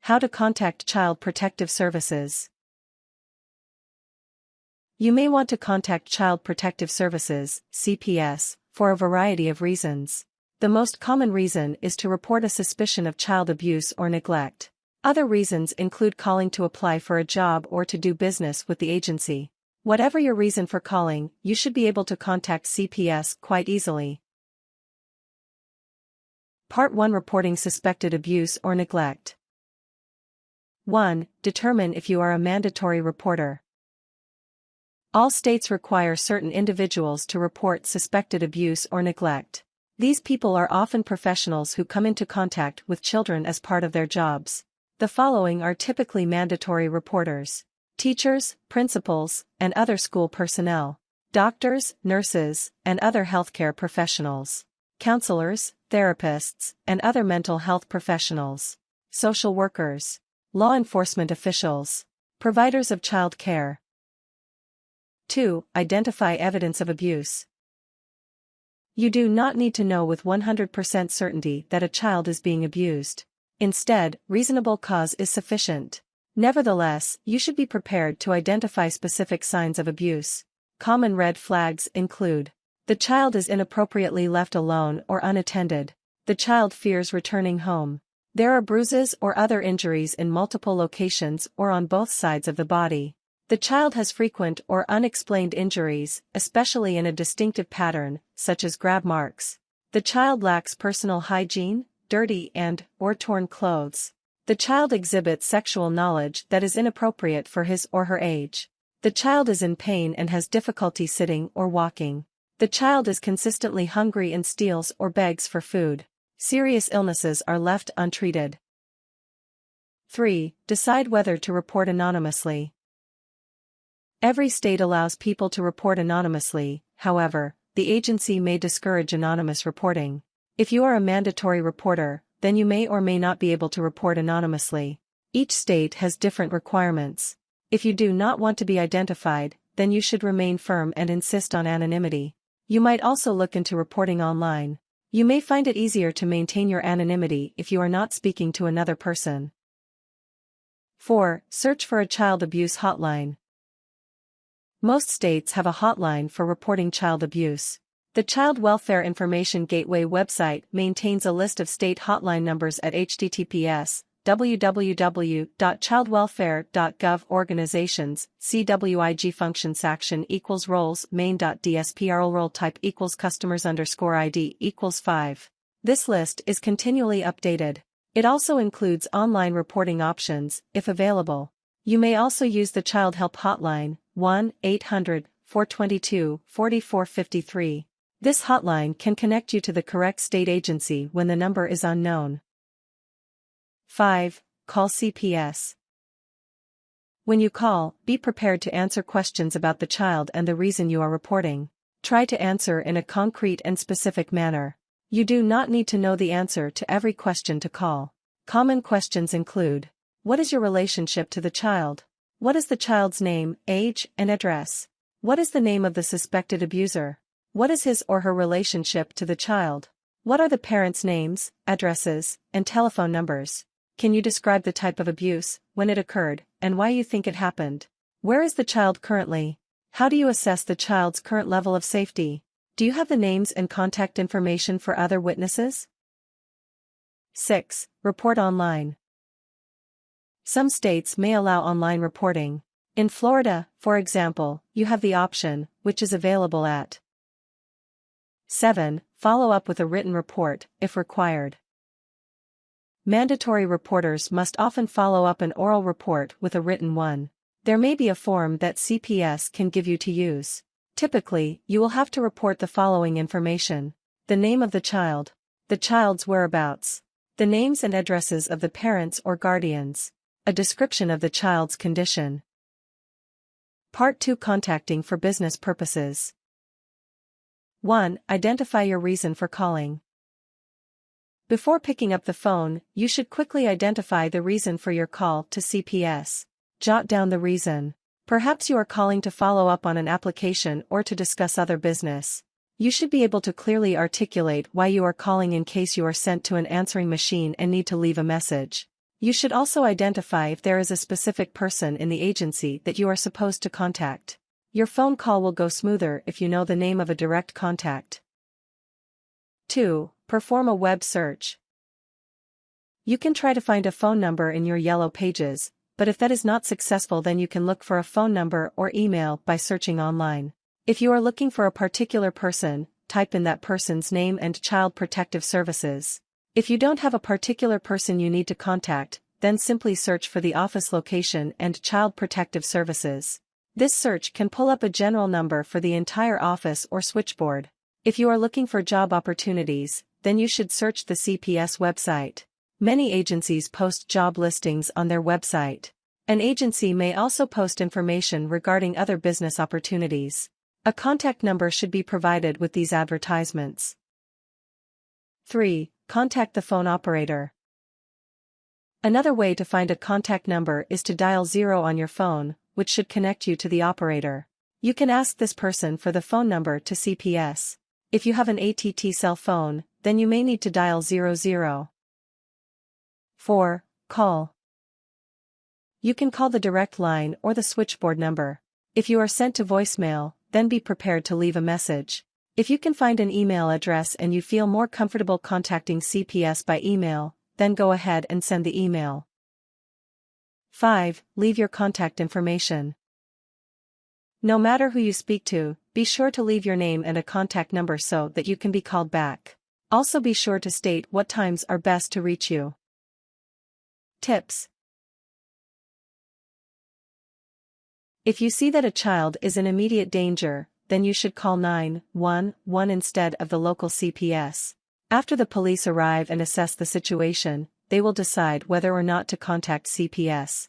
How to contact Child Protective Services. You may want to contact Child Protective Services, CPS, for a variety of reasons. The most common reason is to report a suspicion of child abuse or neglect. Other reasons include calling to apply for a job or to do business with the agency. Whatever your reason for calling, you should be able to contact CPS quite easily. Part 1: Reporting suspected abuse or neglect. 1. Determine if you are a mandatory reporter. All states require certain individuals to report suspected abuse or neglect. These people are often professionals who come into contact with children as part of their jobs. The following are typically mandatory reporters: teachers, principals, and other school personnel, doctors, nurses, and other healthcare professionals, counselors, therapists, and other mental health professionals, social workers, law enforcement officials, providers of child care. 2. Identify evidence of abuse. You do not need to know with 100% certainty that a child is being abused. Instead, reasonable cause is sufficient. Nevertheless, you should be prepared to identify specific signs of abuse. Common red flags include: the child is inappropriately left alone or unattended. The child fears returning home. There are bruises or other injuries in multiple locations or on both sides of the body. The child has frequent or unexplained injuries, especially in a distinctive pattern, such as grab marks. The child lacks personal hygiene, dirty and/or torn clothes. The child exhibits sexual knowledge that is inappropriate for his or her age. The child is in pain and has difficulty sitting or walking. The child is consistently hungry and steals or begs for food. Serious illnesses are left untreated. 3. Decide whether to report anonymously. Every state allows people to report anonymously. However, the agency may discourage anonymous reporting. If you are a mandatory reporter, then you may or may not be able to report anonymously. Each state has different requirements. If you do not want to be identified, then you should remain firm and insist on anonymity. You might also look into reporting online. You may find it easier to maintain your anonymity if you are not speaking to another person. 4. Search for a child abuse hotline. Most states have a hotline for reporting child abuse. The Child Welfare Information Gateway website maintains a list of state hotline numbers at https://www.childwelfare.gov. Organizations, CWIG function section equals roles main.dsprl role type equals customers_ID equals 5. This list is continually updated. It also includes online reporting options, if available. You may also use the Child Help Hotline, 1-800-422-4453. This hotline can connect you to the correct state agency when the number is unknown. 5. Call CPS. When you call, be prepared to answer questions about the child and the reason you are reporting. Try to answer in a concrete and specific manner. You do not need to know the answer to every question to call. Common questions include: what is your relationship to the child? What is the child's name, age, and address? What is the name of the suspected abuser? What is his or her relationship to the child? What are the parents' names, addresses, and telephone numbers? Can you describe the type of abuse, when it occurred, and why you think it happened? Where is the child currently? How do you assess the child's current level of safety? Do you have the names and contact information for other witnesses? 6. Report online. Some states may allow online reporting. In Florida, for example, you have the option, which is available at 7. Follow up with a written report, if required. Mandatory reporters must often follow up an oral report with a written one. There may be a form that CPS can give you to use. Typically, you will have to report the following information: the name of the child, the child's whereabouts, the names and addresses of the parents or guardians, a description of the child's condition. Part 2: Contacting for business purposes. 1. Identify your reason for calling. Before picking up the phone, you should quickly identify the reason for your call to CPS. Jot down the reason. Perhaps you are calling to follow up on an application or to discuss other business. You should be able to clearly articulate why you are calling in case you are sent to an answering machine and need to leave a message. You should also identify if there is a specific person in the agency that you are supposed to contact. Your phone call will go smoother if you know the name of a direct contact. 2. Perform a web search. You can try to find a phone number in your Yellow Pages, but if that is not successful, then you can look for a phone number or email by searching online. If you are looking for a particular person, type in that person's name and Child Protective Services. If you don't have a particular person you need to contact, then simply search for the office location and Child Protective Services. This search can pull up a general number for the entire office or switchboard. If you are looking for job opportunities, then you should search the CPS website. Many agencies post job listings on their website. An agency may also post information regarding other business opportunities. A contact number should be provided with these advertisements. 3. Contact the phone operator. Another way to find a contact number is to dial 0 on your phone, which should connect you to the operator. You can ask this person for the phone number to CPS. If you have an ATT cell phone, then you may need to dial 00. 4. Call. You can call the direct line or the switchboard number. If you are sent to voicemail, then be prepared to leave a message. If you can find an email address and you feel more comfortable contacting CPS by email, then go ahead and send the email. 5. Leave your contact information. No matter who you speak to, be sure to leave your name and a contact number so that you can be called back. Also be sure to state what times are best to reach you. Tips. If you see that a child is in immediate danger, then you should call 911 instead of the local CPS. After the police arrive and assess the situation, they will decide whether or not to contact CPS.